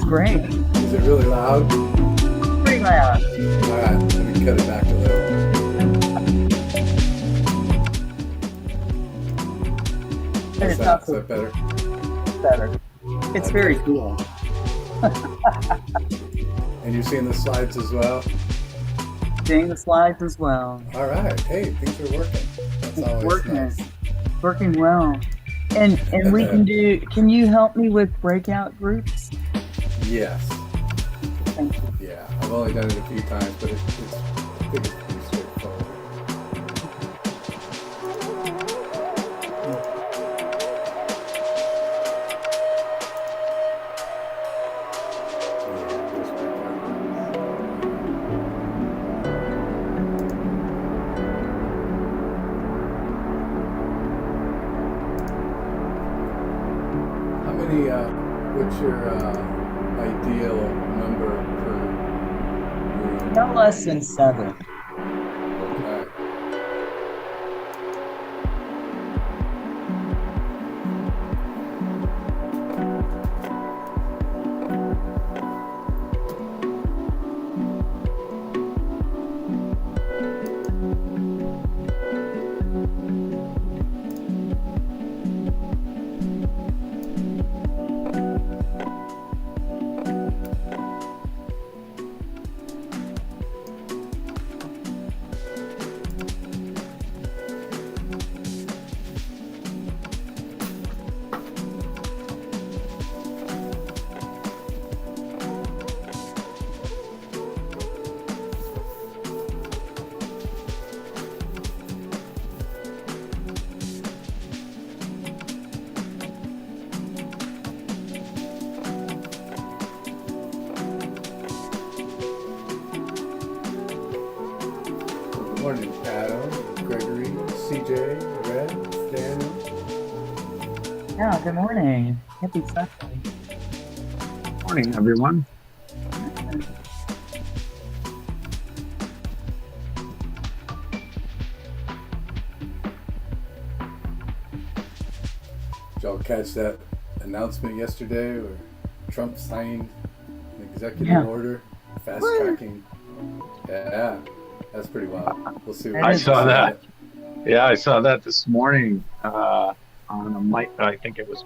great. Is it really loud? Pretty loud. All right, let me cut it back a little. Is that better? Better. It's very cool. And you're seeing the slides as well? Seeing the slides as well. All right. Hey, things are working. That's always working. nice. Working well. And we can you help me with breakout groups? Yes. Thank you. Yeah, I've only done it a few times, but I think it's pretty straightforward. How many, what's your ideal number per room? No less than 7. Okay. Good morning, Adam, Gregory, CJ, Red, Daniel. Yeah, good morning. Happy Sunday. Morning, everyone. Did y'all catch that announcement yesterday where Trump signed an executive order fast tracking? Yeah, that's pretty wild. We'll see. I saw that. Yeah, I saw that this morning on I think it was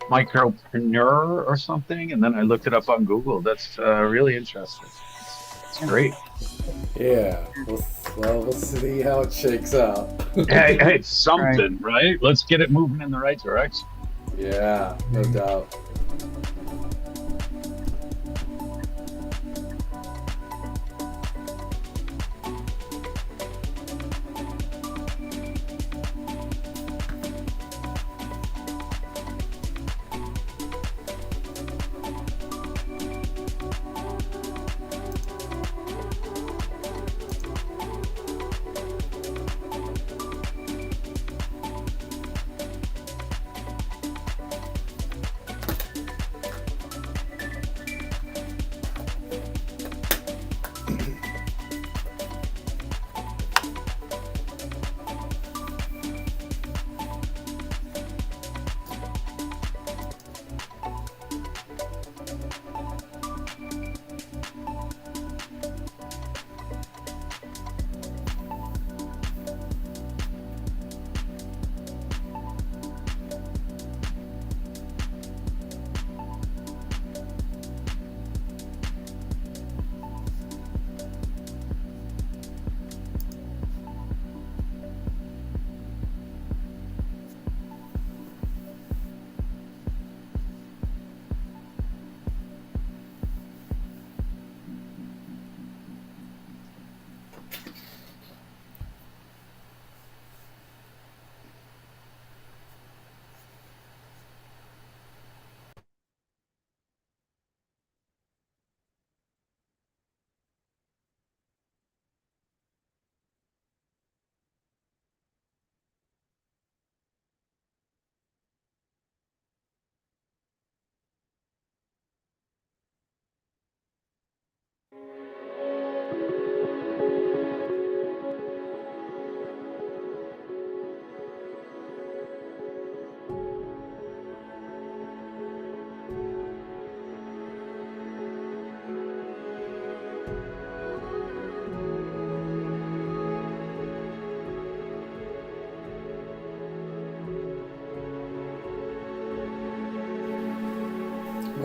Micropreneur or something, and then I looked it up on Google. That's really interesting. It's great. Yeah, we'll see how it shakes out. Hey, it's something, right? Let's get it moving in the right direction. Yeah, no doubt.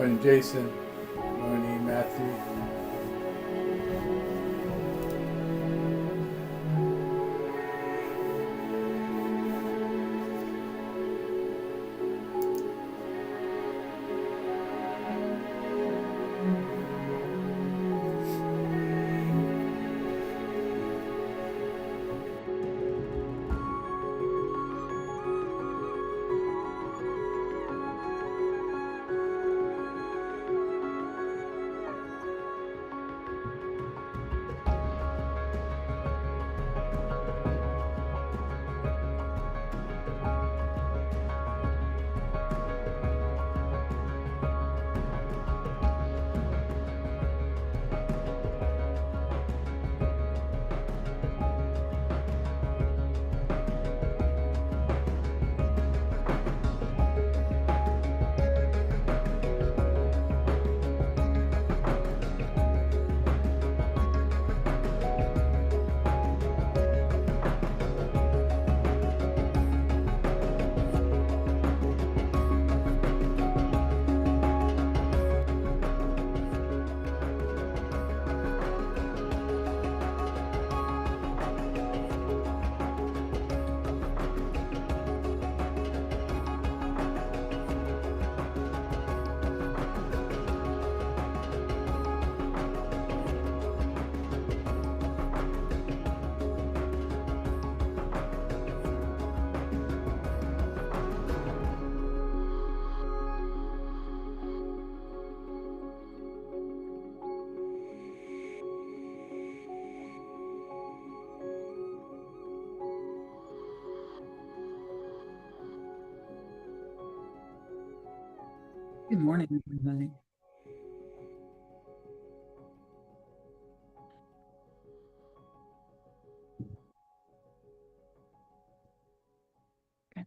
Morning, Jason. Morning, Matthew. Good morning, everybody. Okay.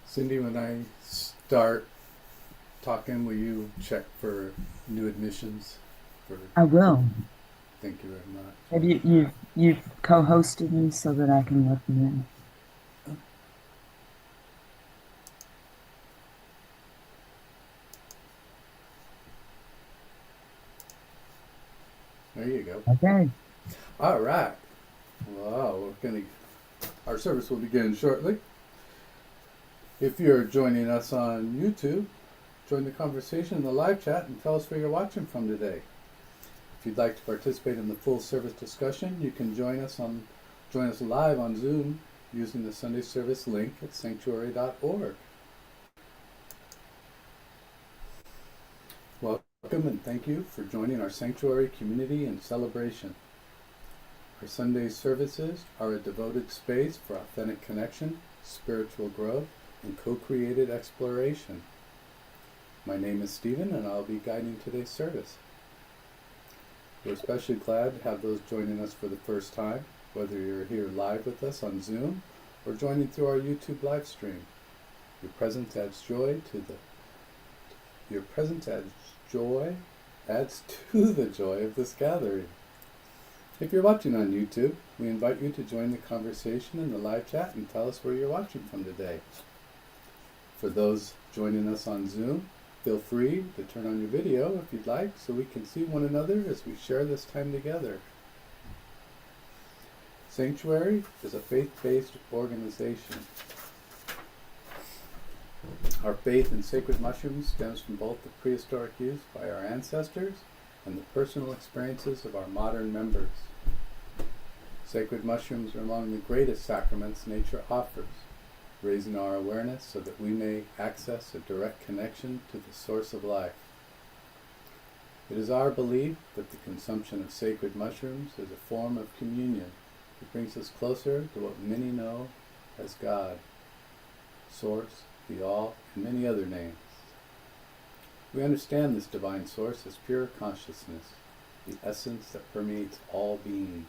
Cindy, when I start talking, will you check for new admissions? I will. Thank you very much. Have you've co-hosted me so that I can let them in? There you go. Okay. All right. Wow, our service will begin shortly. If you're joining us on YouTube, join the conversation in the live chat and tell us where you're watching from today. If you'd like to participate in the full service discussion, you can join us live on Zoom using the Sunday service link at Psanctuary.org. Welcome and thank you for joining our Sanctuary community and celebration. Our Sunday services are a devoted space for authentic connection, spiritual growth, and co-created exploration. My name is Stephen and I'll be guiding today's service. We're especially glad to have those joining us for the first time, whether you're here live with us on Zoom or joining through our YouTube live stream. Your presence adds to the joy of this gathering. If you're watching on YouTube, we invite you to join the conversation in the live chat and tell us where you're watching from today. For those joining us on Zoom, feel free to turn on your video if you'd like so we can see one another as we share this time together. Psanctuary is a faith-based organization. Our faith in sacred mushrooms stems from both the prehistoric use by our ancestors and the personal experiences of our modern members. Sacred mushrooms are among the greatest sacraments nature offers, raising our awareness so that we may access a direct connection to the source of life. It is our belief that the consumption of sacred mushrooms is a form of communion, It brings us closer to what many know as God, Source, the All, and many other names. We understand this divine source as pure consciousness, the essence that permeates all being.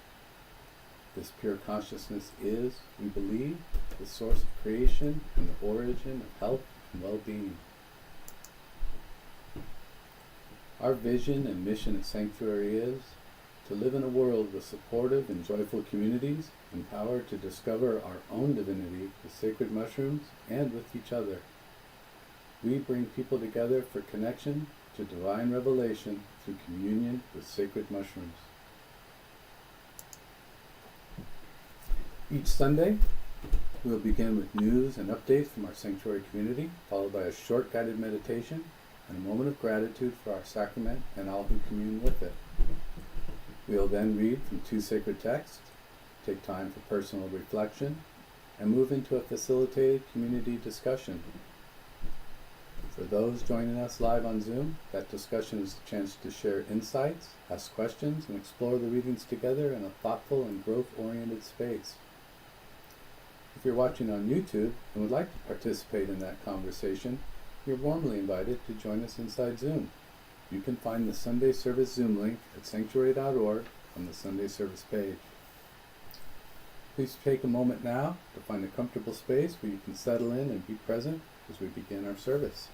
This pure consciousness is, we believe, the source of creation and the origin of health and well-being. Our vision and mission at Psanctuary is to live in a world with supportive and joyful communities, empowered to discover our own divinity with sacred mushrooms and with each other. We bring people together for connection to divine revelation through communion with sacred mushrooms. Each Sunday, we'll begin with news and updates from our Sanctuary community, followed by a short guided meditation and a moment of gratitude for our sacrament and all who commune with it. We'll then read from 2 sacred texts, take time for personal reflection, and move into a facilitated community discussion. For those joining us live on Zoom, that discussion is a chance to share insights, ask questions, and explore the readings together in a thoughtful and growth-oriented space. If you're watching on YouTube and would like to participate in that conversation, you're warmly invited to join us inside Zoom. You can find the Sunday Service Zoom link at Psanctuary.org on the Sunday Service page. Please take a moment now to find a comfortable space where you can settle in and be present as we begin our service.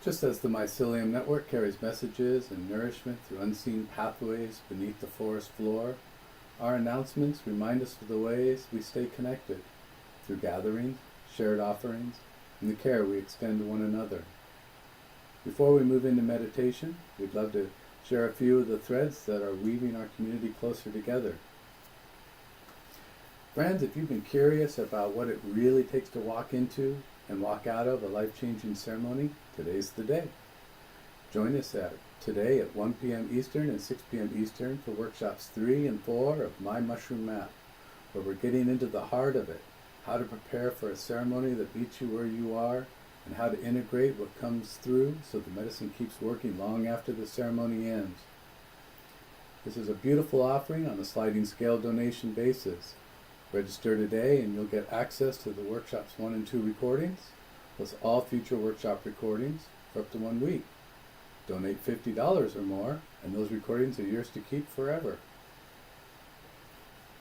Just as the mycelium network carries messages and nourishment through unseen pathways beneath the forest floor, our announcements remind us of the ways we stay connected through gatherings, shared offerings, and the care we extend to one another. Before we move into meditation, we'd love to share a few of the threads that are weaving our community closer together. Friends, if you've been curious about what it really takes to walk into and walk out of a life-changing ceremony, today's the day. Join us today at 1 p.m. Eastern and 6 p.m. Eastern for workshops 3 and 4 of My Mushroom Map, where we're getting into the heart of it, how to prepare for a ceremony that meets you where you are, and how to integrate what comes through so the medicine keeps working long after the ceremony ends. This is a beautiful offering on a sliding scale donation basis. Register today and you'll get access to the workshops 1 and 2 recordings, plus all future workshop recordings for up to 1 week. Donate $50 or more, and those recordings are yours to keep forever.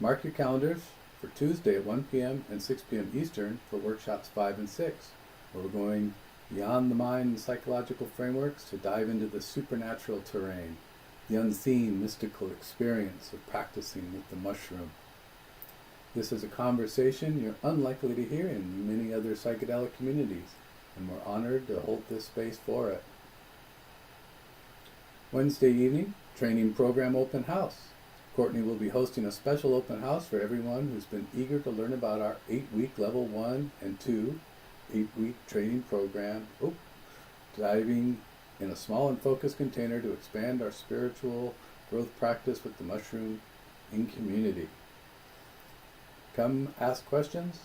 Mark your calendars for Tuesday at 1 p.m. and 6 p.m. Eastern for workshops 5 and 6, where we're going beyond the mind and psychological frameworks to dive into the supernatural terrain, the unseen mystical experience of practicing with the mushroom. This is a conversation you're unlikely to hear in many other psychedelic communities, and we're honored to hold this space for it. Wednesday evening, training program open house. Courtney will be hosting a special open house for everyone who's been eager to learn about our 8-week level 1 and 2 8-week training program, diving in a small and focused container to expand our spiritual growth practice with the mushroom in community. Come ask questions,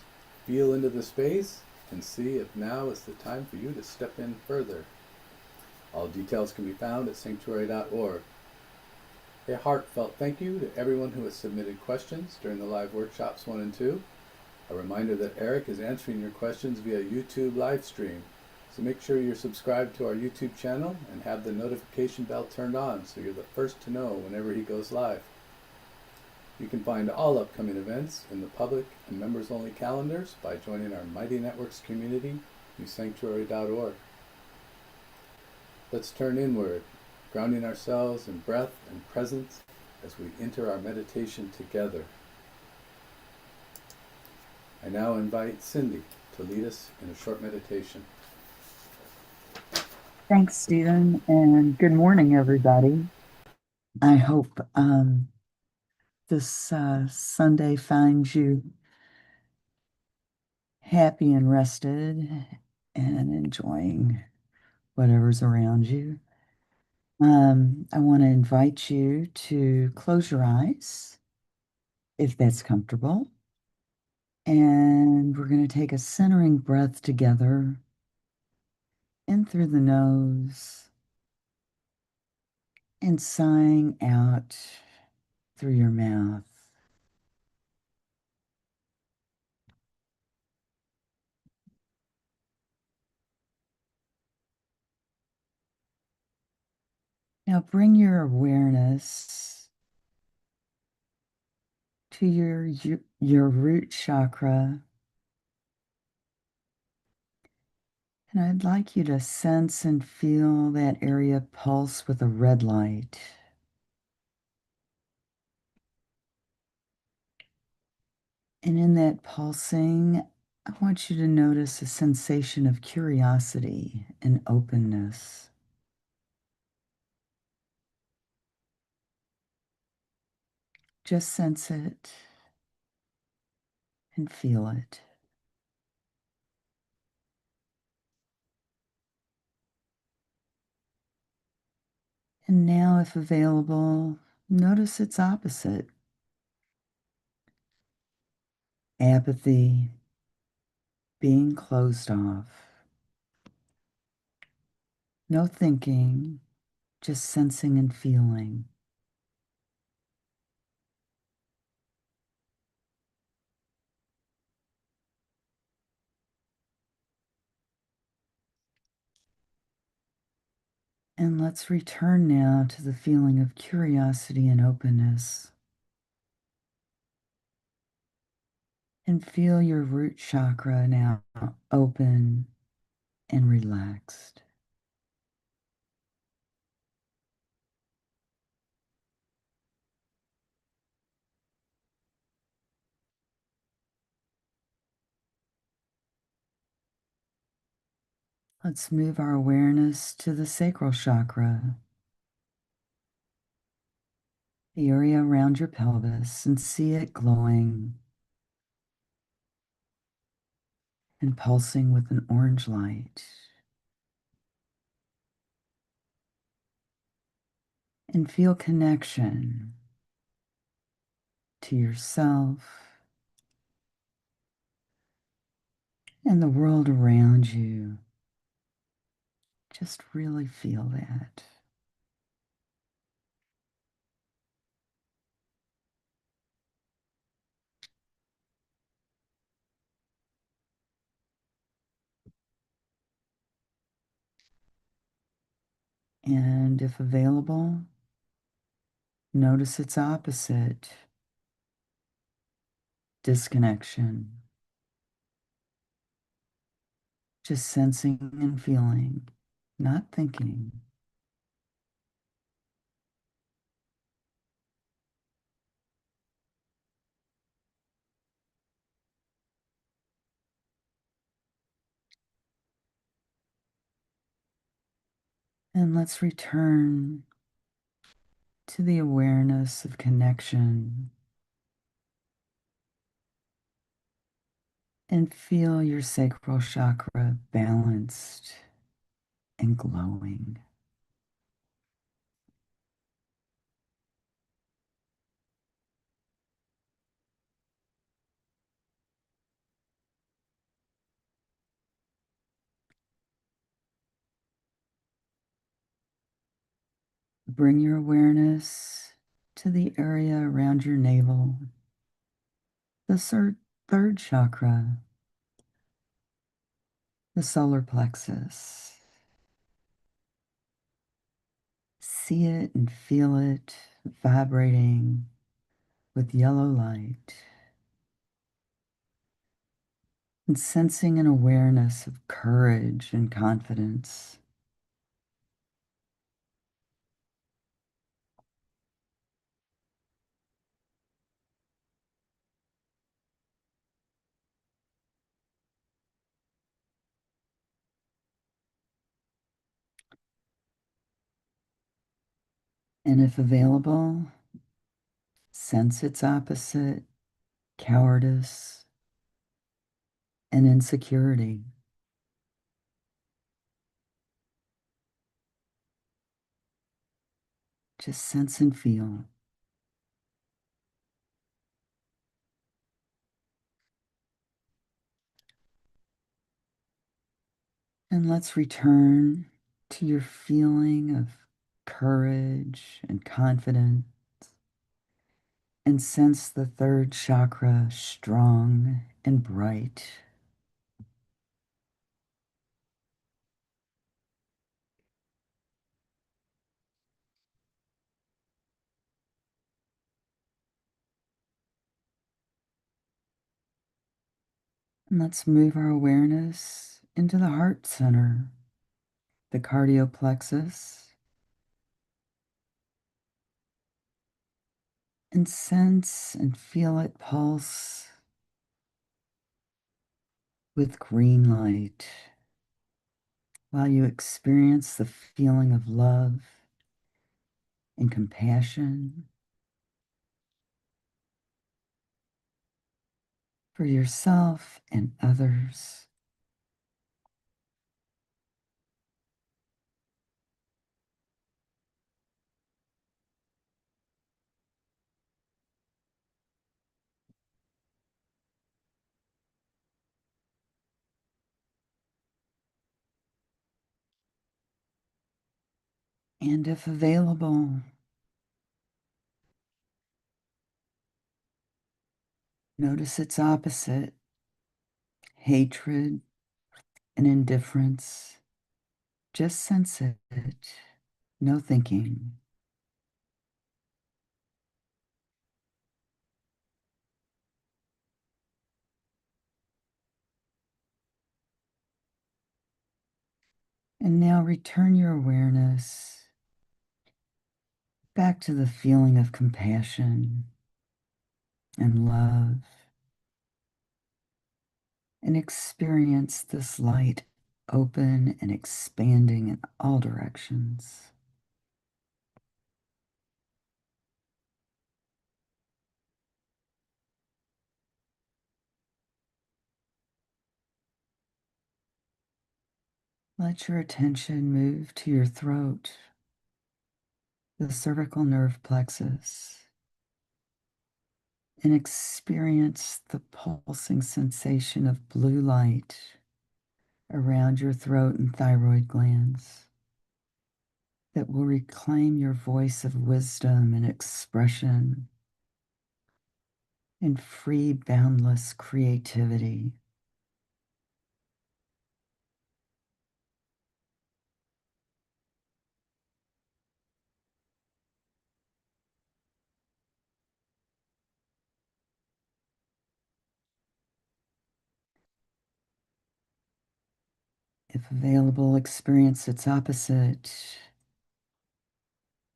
feel into the space, and see if now is the time for you to step in further. All details can be found at Psanctuary.org. A heartfelt thank you to everyone who has submitted questions during the live workshops 1 and 2. A reminder that Eric is answering your questions via YouTube live stream, so make sure you're subscribed to our YouTube channel and have the notification bell turned on so you're the first to know whenever he goes live. You can find all upcoming events in the public and members-only calendars by joining our Mighty Networks community through Psanctuary.org. Let's turn inward, grounding ourselves in breath and presence as we enter our meditation together. I now invite Cindy to lead us in a short meditation. Thanks, Stephen, and good morning, everybody. I hope this Sunday finds you happy and rested and enjoying whatever's around you. I want to invite you to close your eyes if that's comfortable. And we're going to take a centering breath together in through the nose and sighing out through your mouth. Now bring your awareness to your root chakra, and I'd like you to sense and feel that area pulse with a red light. And in that pulsing, I want you to notice a sensation of curiosity and openness. Just sense it and feel it. And now, if available, notice its opposite: apathy, being closed off. No thinking, just sensing and feeling. And let's return now to the feeling of curiosity and openness. And feel your root chakra now open and relaxed. Let's move our awareness to the sacral chakra, the area around your pelvis, and see it glowing and pulsing with an orange light. And feel connection to yourself and the world around you. Just really feel that. And if available, notice its opposite: disconnection. Just sensing and feeling, not thinking. And let's return to the awareness of connection and feel your sacral chakra balanced and glowing. Bring your awareness to the area around your navel, the third chakra, the solar plexus. See it and feel it vibrating with yellow light, and sensing an awareness of courage and confidence. And if available, sense its opposite: cowardice and insecurity. Just sense and feel. And let's return to your feeling of courage and confidence, and sense the third chakra strong and bright. And let's move our awareness into the heart center, the cardioplexus, and sense and feel it pulse with green light while you experience the feeling of love and compassion for yourself and others. And if available, notice its opposite, hatred and indifference. Just sense it, no thinking. And now return your awareness back to the feeling of compassion and love, and experience this light open and expanding in all directions. Let your attention move to your throat, the cervical nerve plexus, and experience the pulsing sensation of blue light around your throat and thyroid glands that will reclaim your voice of wisdom and expression and free, boundless creativity. If available, experience its opposite,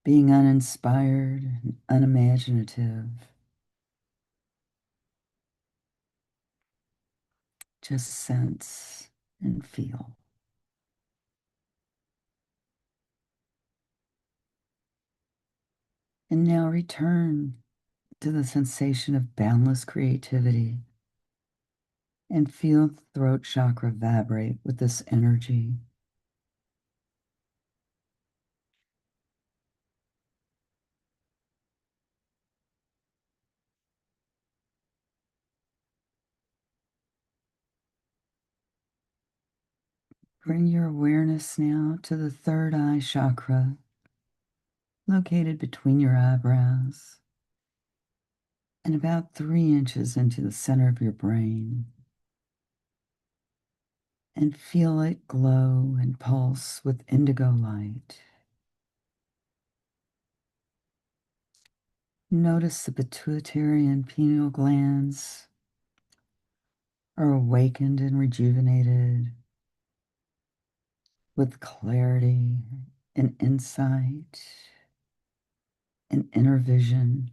being uninspired and unimaginative. Just sense and feel. And now return to the sensation of boundless creativity and feel the throat chakra vibrate with this energy. Bring your awareness now to the third eye chakra, located between your eyebrows and about 3 inches into the center of your brain. And feel it glow and pulse with indigo light. Notice the pituitary and pineal glands are awakened and rejuvenated with clarity and insight and inner vision.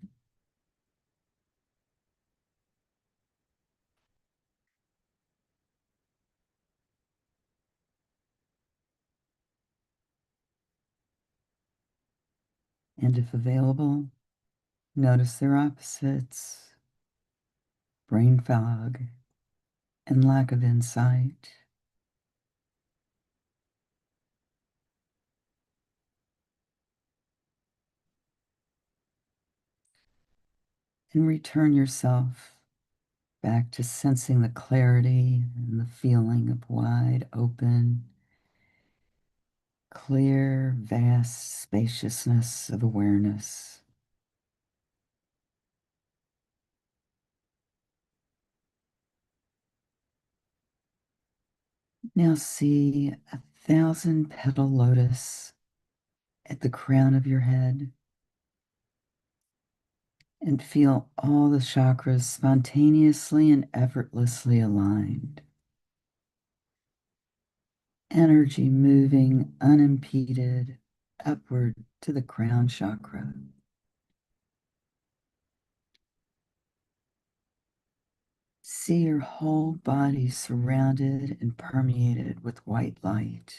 And if available, notice their opposites, brain fog and lack of insight. And return yourself back to sensing the clarity and the feeling of wide open clear, vast spaciousness of awareness. Now see a 1,000-petal lotus at the crown of your head and feel all the chakras spontaneously and effortlessly aligned. Energy moving unimpeded upward to the crown chakra. See your whole body surrounded and permeated with white light.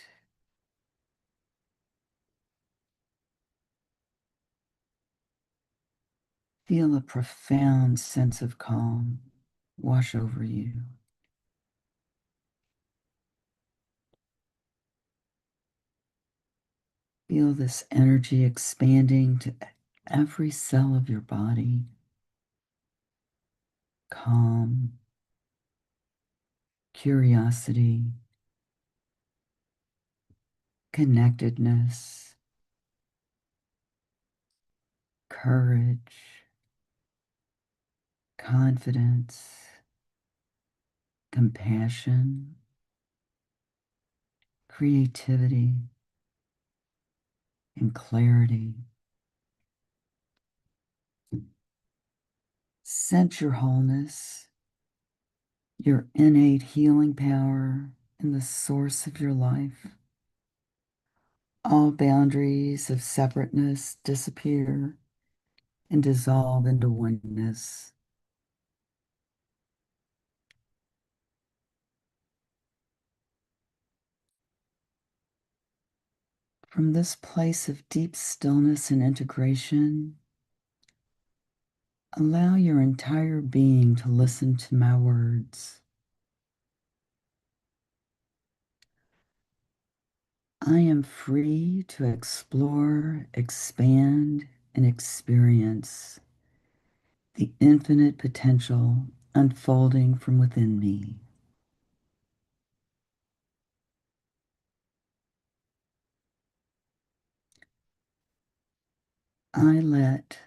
Feel a profound sense of calm wash over you. Feel this energy expanding to every cell of your body. Calm, curiosity, connectedness, courage, confidence, compassion, creativity, and clarity. Sense your wholeness, your innate healing power, and the source of your life. All boundaries of separateness disappear and dissolve into oneness. From this place of deep stillness and integration, allow your entire being to listen to my words. I am free to explore, expand, and experience the infinite potential unfolding from within me. I let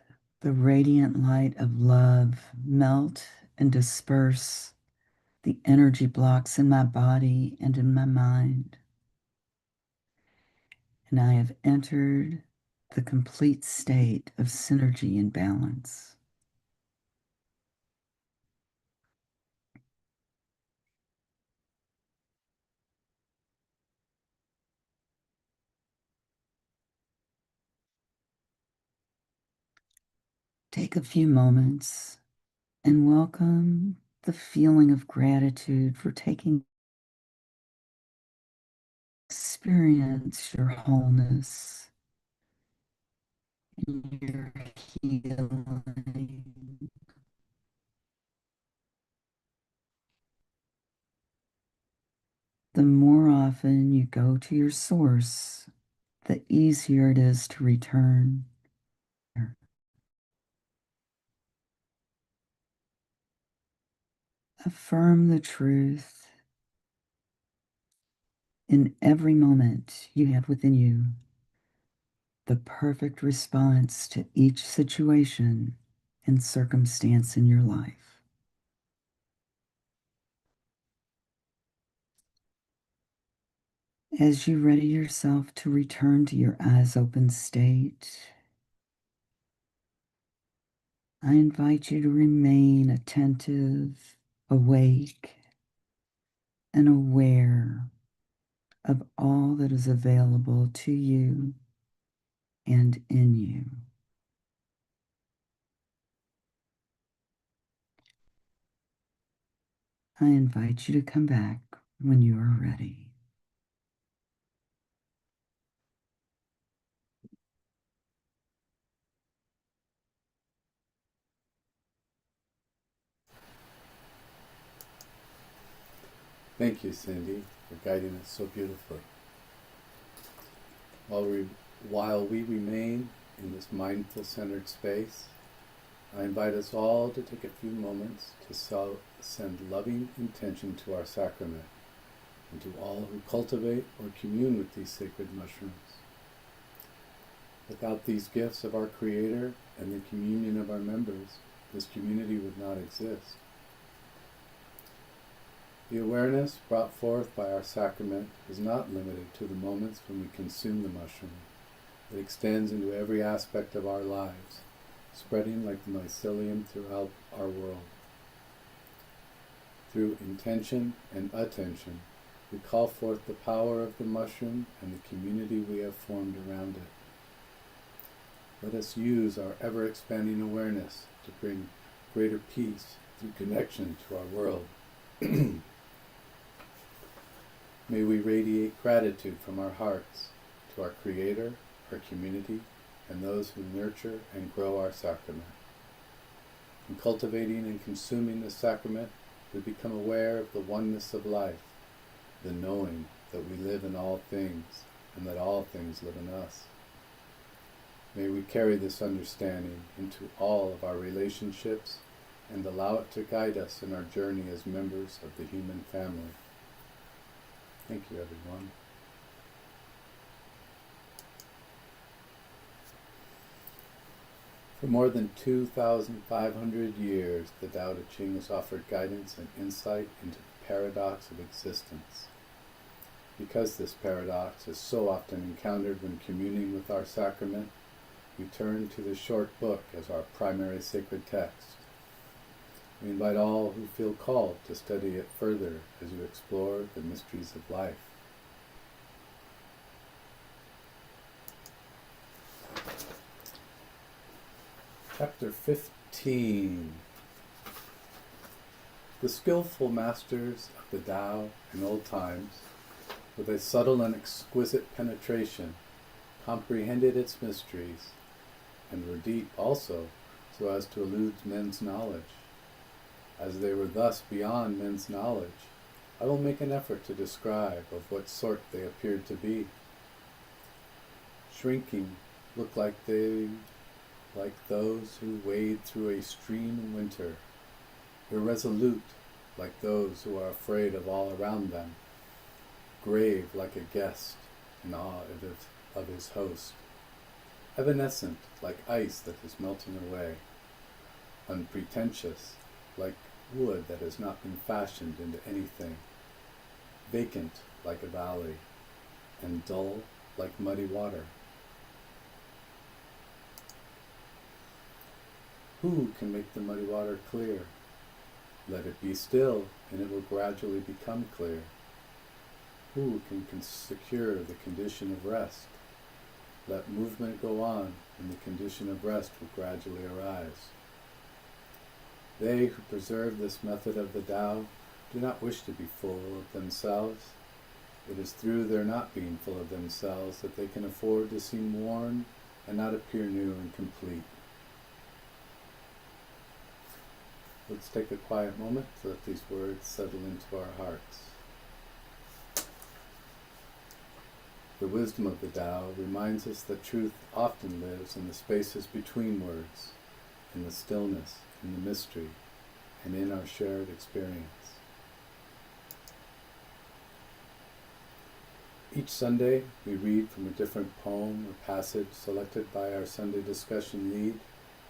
the radiant light of love melt and disperse the energy blocks in my body and in my mind. And I have entered the complete state of synergy and balance. Take a few moments and welcome the feeling of gratitude for taking experience your wholeness and your healing. The more often you go to your source, the easier it is to return. Affirm the truth in every moment you have within you, the perfect response to each situation and circumstance in your life. As you ready yourself to return to your eyes open state, I invite you to remain attentive, awake, and aware of all that is available to you and in you. I invite you to come back when you are ready. Thank you, Cindy, for guiding us so beautifully. While we remain in this mindful centered space, I invite us all to take a few moments to send loving intention to our sacrament and to all who cultivate or commune with these sacred mushrooms. Without these gifts of our Creator and the communion of our members, this community would not exist. The awareness brought forth by our sacrament is not limited to the moments when we consume the mushroom. It extends into every aspect of our lives, spreading like the mycelium throughout our world. Through intention and attention, we call forth the power of the mushroom and the community we have formed around it. Let us use our ever-expanding awareness to bring greater peace through connection to our world. May we radiate gratitude from our hearts to our Creator, our community, and those who nurture and grow our sacrament. In cultivating and consuming the sacrament, we become aware of the oneness of life, the knowing that we live in all things and that all things live in us. May we carry this understanding into all of our relationships and allow it to guide us in our journey as members of the human family. Thank you, everyone. For more than 2,500 years, the Tao Te Ching has offered guidance and insight into the paradox of existence. Because this paradox is so often encountered when communing with our sacrament, we turn to the short book as our primary sacred text. We invite all who feel called to study it further as you explore the mysteries of life. Chapter 15. The skillful masters of the Tao in old times, with a subtle and exquisite penetration, comprehended its mysteries, and were deep also, so as to elude men's knowledge. As they were thus beyond men's knowledge, I will make an effort to describe of what sort they appeared to be. Shrinking, looked like those who wade through a stream in winter, irresolute, like those who are afraid of all around them, grave like a guest in awe of his host, evanescent like ice that is melting away, unpretentious like wood that has not been fashioned into anything, vacant like a valley, and dull like muddy water. Who can make the muddy water clear? Let it be still, and it will gradually become clear. Who can secure the condition of rest? Let movement go on, and the condition of rest will gradually arise. They who preserve this method of the Tao do not wish to be full of themselves. It is through their not being full of themselves that they can afford to seem worn and not appear new and complete. Let's take a quiet moment to let these words settle into our hearts. The wisdom of the Tao reminds us that truth often lives in the spaces between words, in the stillness, in the mystery, and in our shared experience. Each Sunday, we read from a different poem or passage selected by our Sunday discussion lead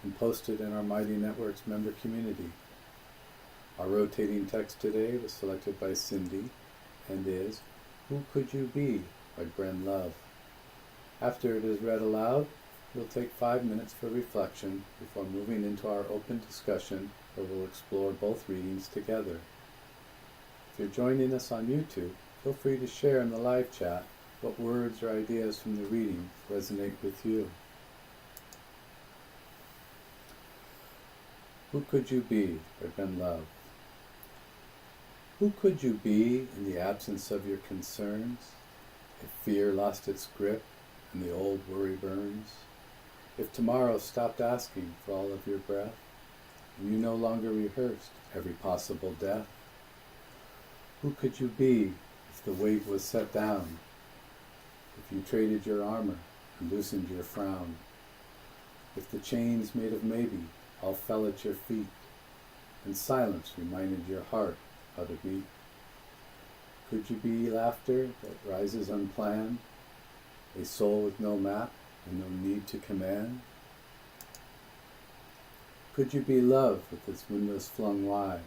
and posted in our Mighty Networks member community. Our rotating text today was selected by Cindy and is Who Could You Be? By Bren Love. After it is read aloud, we'll take 5 minutes for reflection before moving into our open discussion where we'll explore both readings together. If you're joining us on YouTube, feel free to share in the live chat what words or ideas from the reading resonate with you. Who could you be? By Ben Love. Who could you be in the absence of your concerns? If fear lost its grip and the old worry burns? If tomorrow stopped asking for all of your breath, and you no longer rehearsed every possible death? Who could you be if the weight was set down? If you traded your armor and loosened your frown? If the chains made of maybe all fell at your feet, and silence reminded your heart how to beat? Could you be laughter that rises unplanned, a soul with no map and no need to command? Could you be love with its windows flung wide,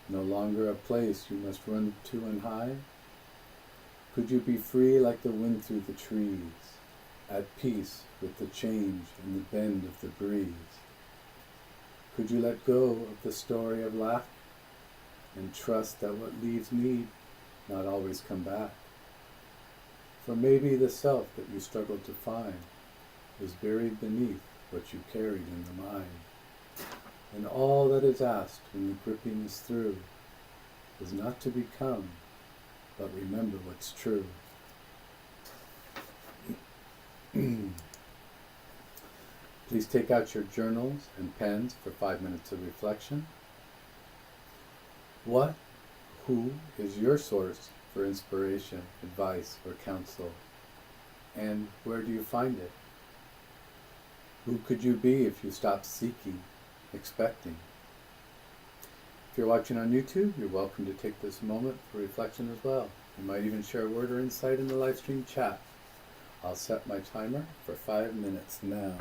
no longer a place you must run to and hide? Could you be free like the wind through the trees, at peace with the change and the bend of the breeze? Could you let go of the story of lack and trust that what leaves need not always come back? For maybe the self that you struggled to find is buried beneath what you carried in the mind. And all that is asked when the gripping is through is not to become, but remember what's true. Please take out your journals and pens for 5 minutes of reflection. What, who is your source for inspiration, advice, or counsel? And where do you find it? Who could you be if you stopped seeking, expecting? If you're watching on YouTube, you're welcome to take this moment for reflection as well. You might even share a word or insight in the live stream chat. I'll set my timer for 5 minutes now.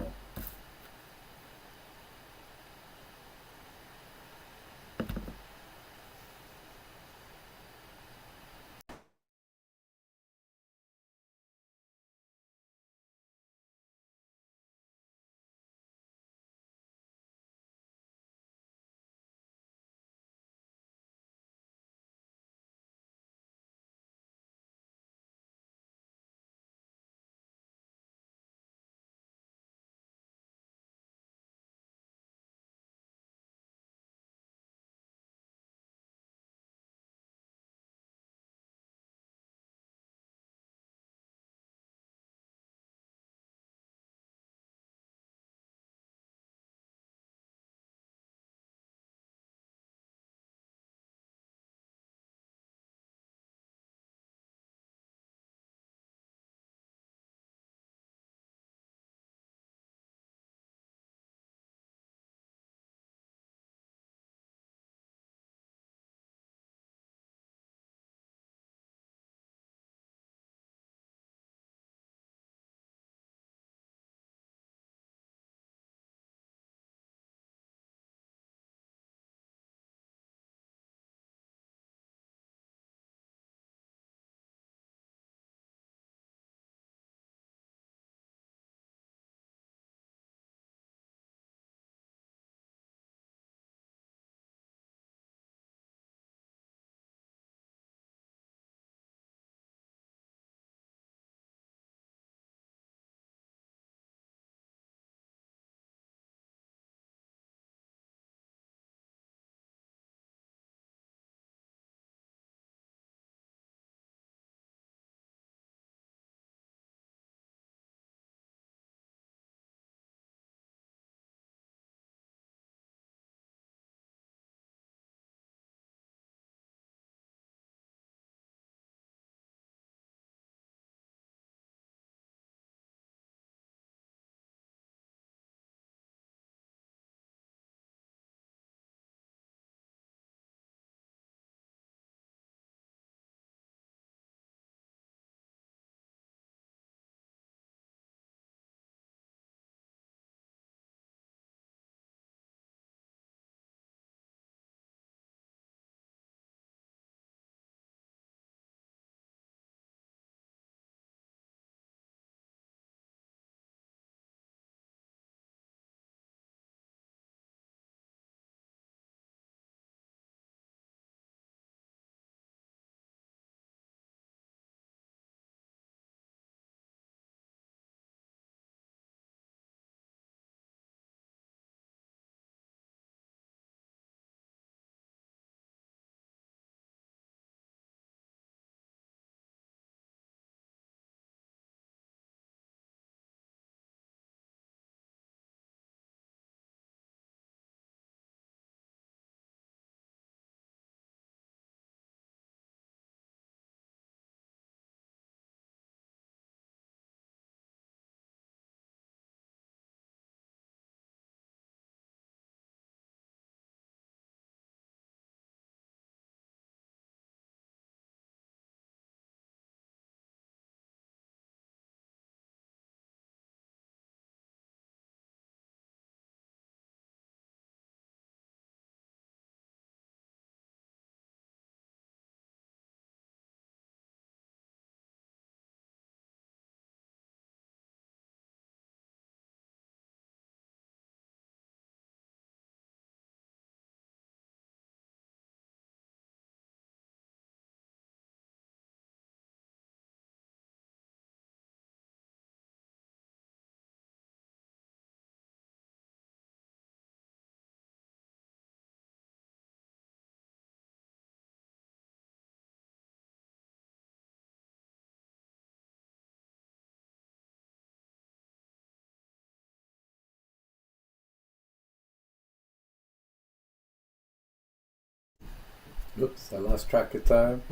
Oops, I lost track of time.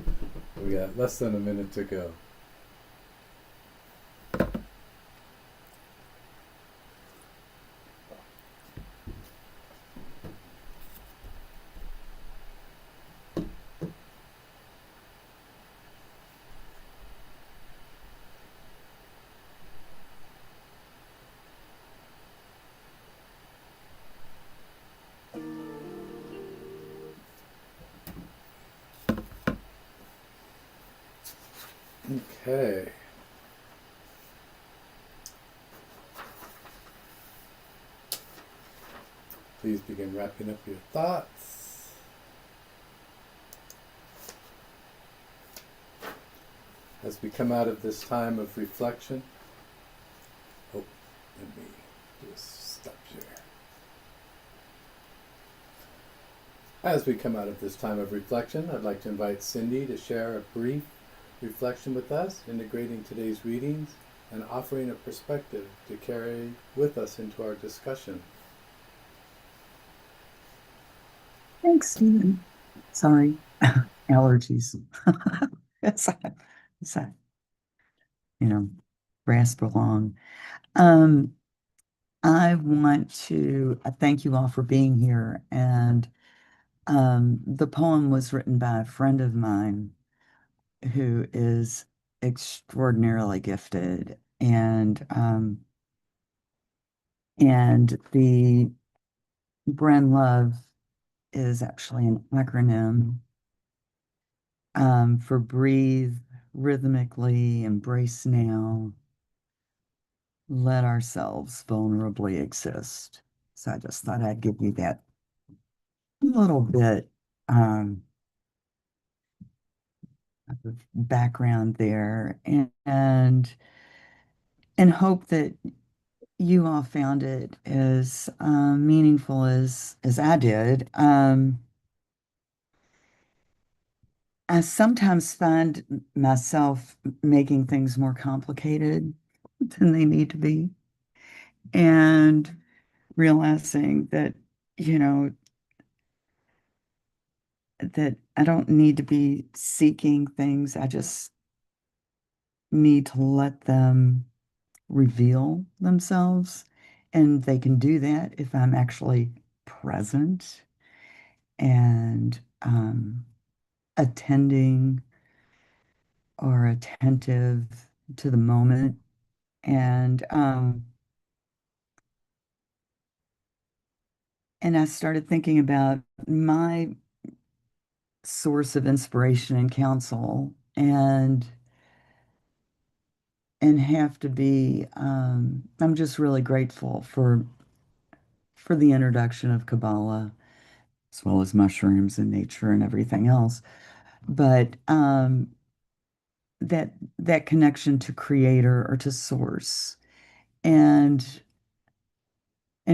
We got less than a minute to go. Okay. Please begin wrapping up your thoughts. As we come out of this time of reflection, oh, let me just stop here. As we come out of this time of reflection, I'd like to invite Cindy to share a brief reflection with us, integrating today's readings and offering a perspective to carry with us into our discussion. Thanks, Stephen. Sorry, allergies. It's, it's, you know, grasp along. Um, I want to thank you all for being here. And the poem was written by a friend of mine who is extraordinarily gifted. And the Bren Love is actually an acronym for breathe rhythmically, embrace now, let ourselves vulnerably exist. So I just thought I'd give you that little bit um, of background there, and hope that you all found it as meaningful as I did. I sometimes find myself making things more complicated than they need to be, and realizing that, you know, that I don't need to be seeking things. I just need to let them reveal themselves. And they can do that if I'm actually present and attending or attentive to the moment. And I started thinking about my source of inspiration and counsel, and have to be I'm just really grateful for the introduction of Kabbalah as well as mushrooms and nature and everything else. But that connection to creator or to source, and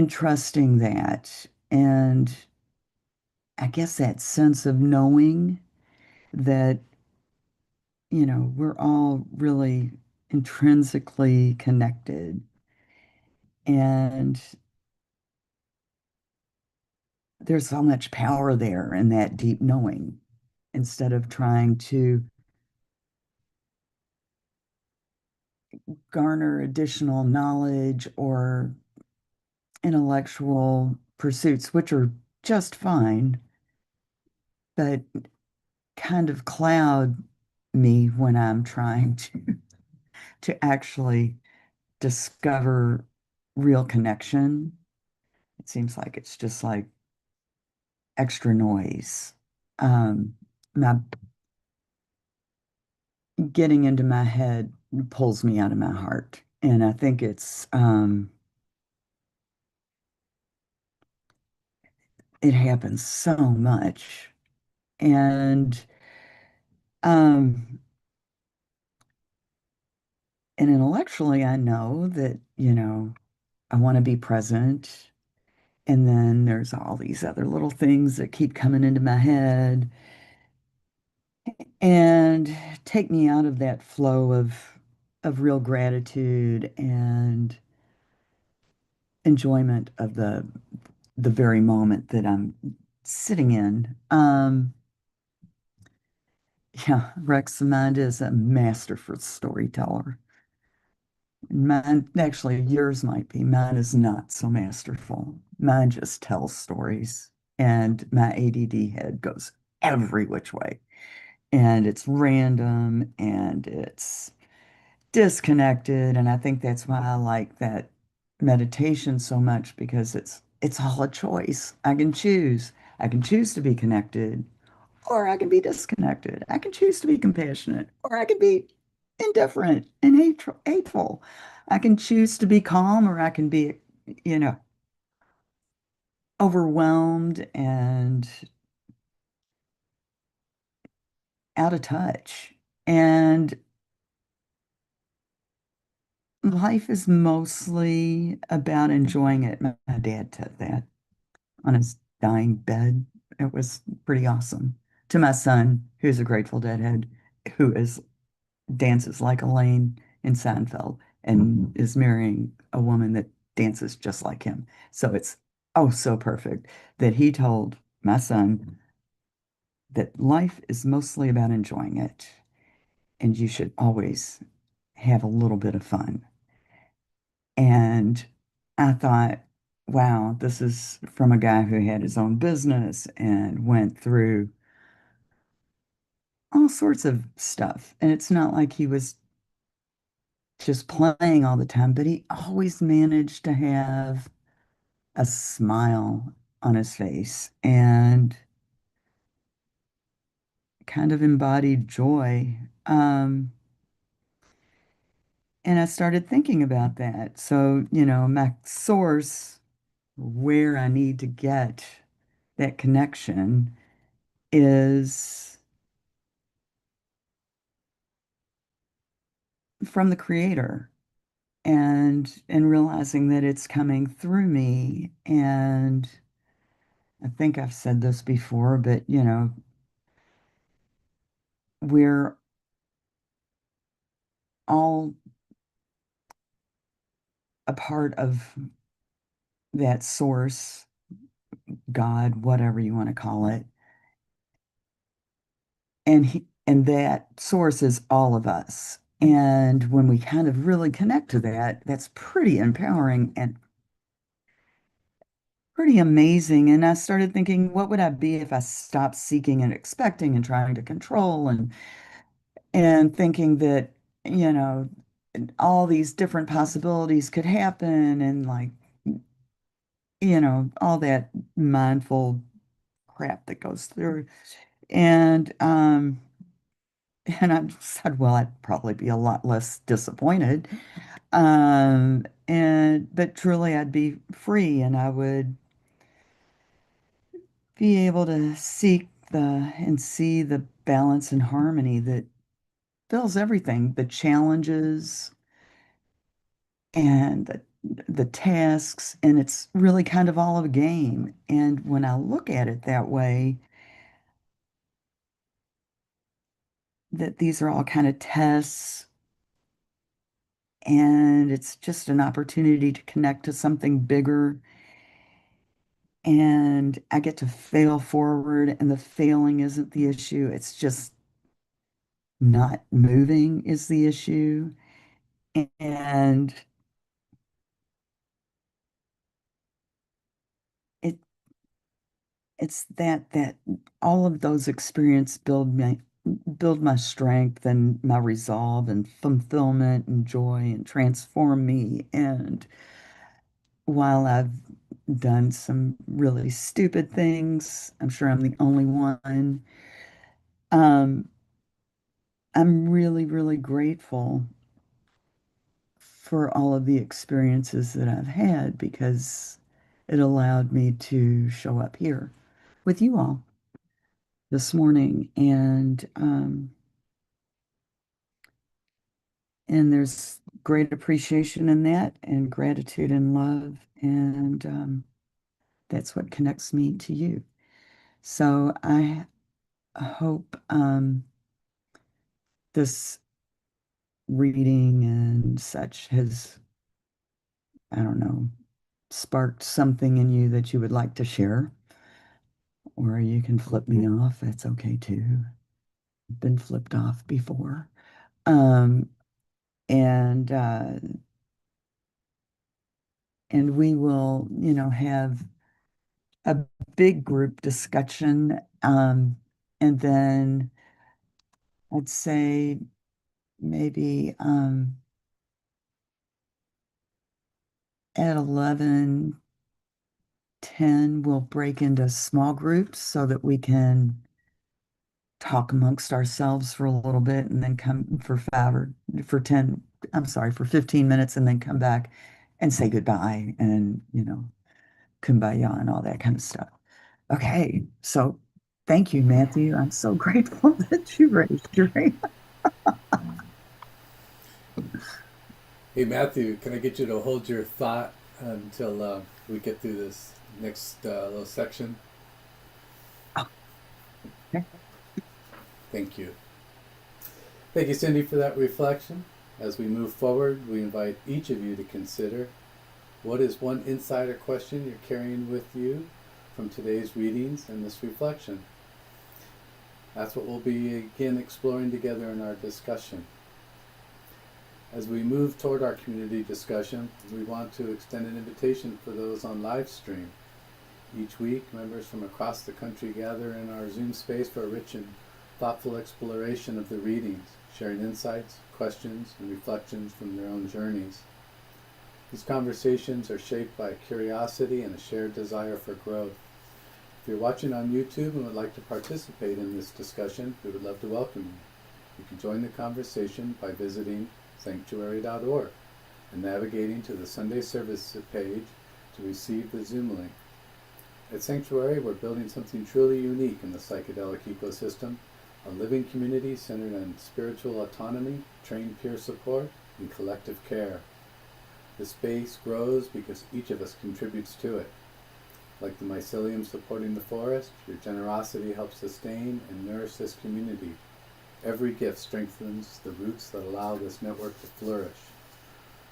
trusting that, and I guess that sense of knowing that, you know, we're all really intrinsically connected, and there's so much power there in that deep knowing, instead of trying to garner additional knowledge or intellectual pursuits, which are just fine, but kind of cloud me when I'm trying to actually discover real connection. It seems like it's just like extra noise. My getting into my head pulls me out of my heart. And I think it happens so much. And um, and intellectually, I know that, you know, I want to be present. And then there's all these other little things that keep coming into my head and take me out of that flow of real gratitude and enjoyment of the very moment that I'm sitting in. Yeah, Rex Amanda is a masterful storyteller. Mine, actually, yours might be. Mine is not so masterful. Mine just tells stories, and my ADD head goes every which way. And it's random and it's disconnected. And I think that's why I like that meditation so much because it's all a choice. I can choose. I can choose to be connected or I can be disconnected. I can choose to be compassionate, or I can be indifferent and hateful. I can choose to be calm, or I can be, you know, overwhelmed and out of touch. And life is mostly about enjoying it. My dad said that on his dying bed. It was pretty awesome. To my son, who's a Grateful Deadhead, who is dances like Elaine in Seinfeld and is marrying a woman that dances just like him. So it's oh so perfect that he told my son that life is mostly about enjoying it and you should always have a little bit of fun. And I thought, wow, this is from a guy who had his own business and went through all sorts of stuff. And it's not like he was just playing all the time, but he always managed to have a smile on his face and kind of embodied joy. And I started thinking about that. So, my source, where I need to get that connection is from the creator and realizing that it's coming through me. And I think I've said this before, but we're all a part of that source, God, whatever you want to call it. And that source is all of us. And when we kind of really connect to that, that's pretty empowering and pretty amazing. And I started thinking, what would I be if I stopped seeking and expecting and trying to control and thinking that, you know, all these different possibilities could happen and like, all that mindful crap that goes through. And and I said, well, I'd probably be a lot less disappointed. And but truly I'd be free and I would be able to seek the and see the balance and harmony that fills everything, the challenges and the tasks, and it's really kind of all of a game. And when I look at it that way, that these are all kind of tests and it's just an opportunity to connect to something bigger. And I get to fail forward, and the failing isn't the issue. It's just not moving is the issue. And it it's that all of those experiences build my strength and my resolve and fulfillment and joy and transform me. And while I've done some really stupid things, I'm sure I'm the only one. Um, I'm really, really grateful for all of the experiences that I've had because it allowed me to show up here with you all this morning. And there's great appreciation in that and gratitude and love. And that's what connects me to you. So I hope this reading and such has, I don't know, sparked something in you that you would like to share, or you can flip me off. That's okay too. been flipped off before. Um, and and we will, have a big group discussion. And then I'd say maybe at 11:10 we'll break into small groups so that we can talk amongst ourselves for a little bit and then come for 10, I'm sorry, for 15 minutes and then come back and say goodbye and, kumbaya and all that kind of stuff. Okay, so thank you, Matthew. I'm so grateful that you raised your hand. Hey, Matthew, can I get you to hold your thought until we get through this next little section? Okay. Thank you. Thank you, Cindy, for that reflection. As we move forward, we invite each of you to consider what is one insight or question you're carrying with you from today's readings and this reflection. That's what we'll be again exploring together in our discussion. As we move toward our community discussion, we want to extend an invitation for those on live stream. Each week, members from across the country gather in our Zoom space for a rich and thoughtful exploration of the readings, sharing insights, questions, and reflections from their own journeys. These conversations are shaped by curiosity and a shared desire for growth. If you're watching on YouTube and would like to participate in this discussion, we would love to welcome you. You can join the conversation by visiting Psanctuary.org and navigating to the Sunday Service page to receive the Zoom link. At Psanctuary, we're building something truly unique in the psychedelic ecosystem, a living community centered on spiritual autonomy, trained peer support, and collective care. The space grows because each of us contributes to it. Like the mycelium supporting the forest, your generosity helps sustain and nourish this community. Every gift strengthens the roots that allow this network to flourish.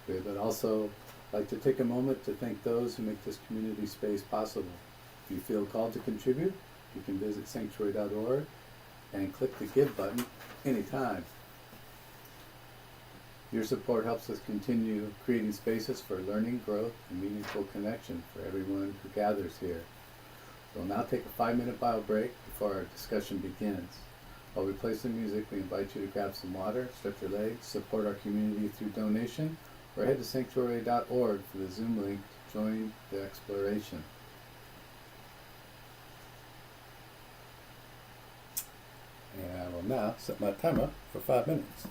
We would also like to take a moment to thank those who make this community space possible. If you feel called to contribute, you can visit Psanctuary.org and click the Give button anytime. Your support helps us continue creating spaces for learning, growth, and meaningful connection for everyone who gathers here. We'll now take a 5-minute bio break before our discussion begins. While we play some music, we invite you to grab some water, stretch your legs, support our community through donation, or head to Psanctuary.org for the Zoom link to join the exploration. And I will now set my timer for 5 minutes.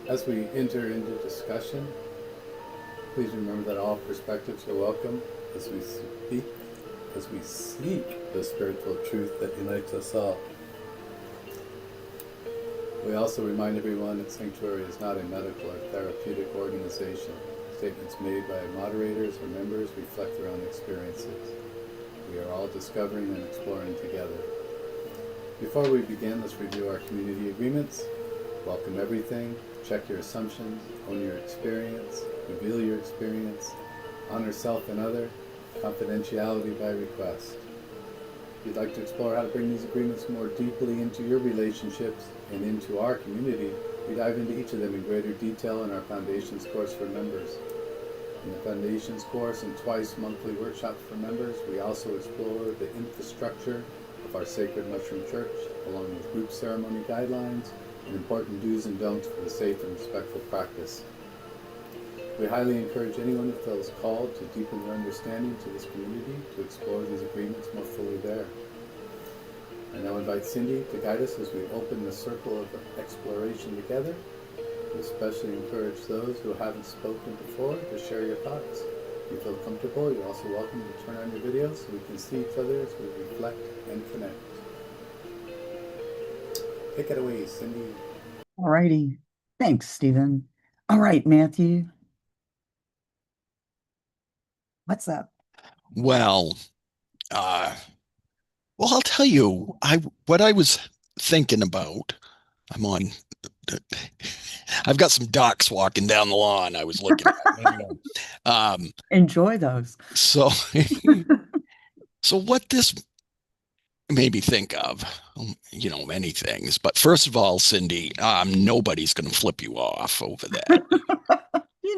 As we enter into discussion, please remember that all perspectives are welcome as we speak, as we seek the spiritual truth that unites us all. We also remind everyone that Psanctuary is not a medical or therapeutic organization. Statements made by moderators or members reflect their own experiences. We are all discovering and exploring together. Before we begin, let's review our community agreements. Welcome everything, check your assumptions, own your experience, reveal your experience, honor self and other, confidentiality by request. If you'd like to explore how to bring these agreements more deeply into your relationships and into our community, we dive into each of them in greater detail in our Foundations course for members. In the Foundations course and twice monthly workshops for members, we also explore the infrastructure of our Sacred Mushroom Church, along with group ceremony guidelines and important do's and don'ts for the safe and respectful practice. We highly encourage anyone who feels called to deepen their understanding to this community to explore these agreements more fully there. I now invite Cindy to guide us as we open the circle of exploration together. We especially encourage those who haven't spoken before to share your thoughts. If you feel comfortable, you're also welcome to turn on your video so we can see each other as we reflect and connect. Take it away, Cindy. All righty. Thanks, Stephen. All right, Matthew. What's up? Well, I'll tell you, what I was thinking about. I'm on. I've got some ducks walking down the lawn. I was looking at. Enjoy those. So, so what this made me think of, many things. But first of all, Cindy, nobody's going to flip you off over that.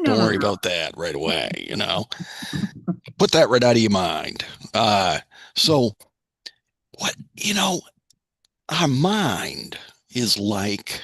Don't worry about that right away. Put that right out of your mind. So what, our mind is like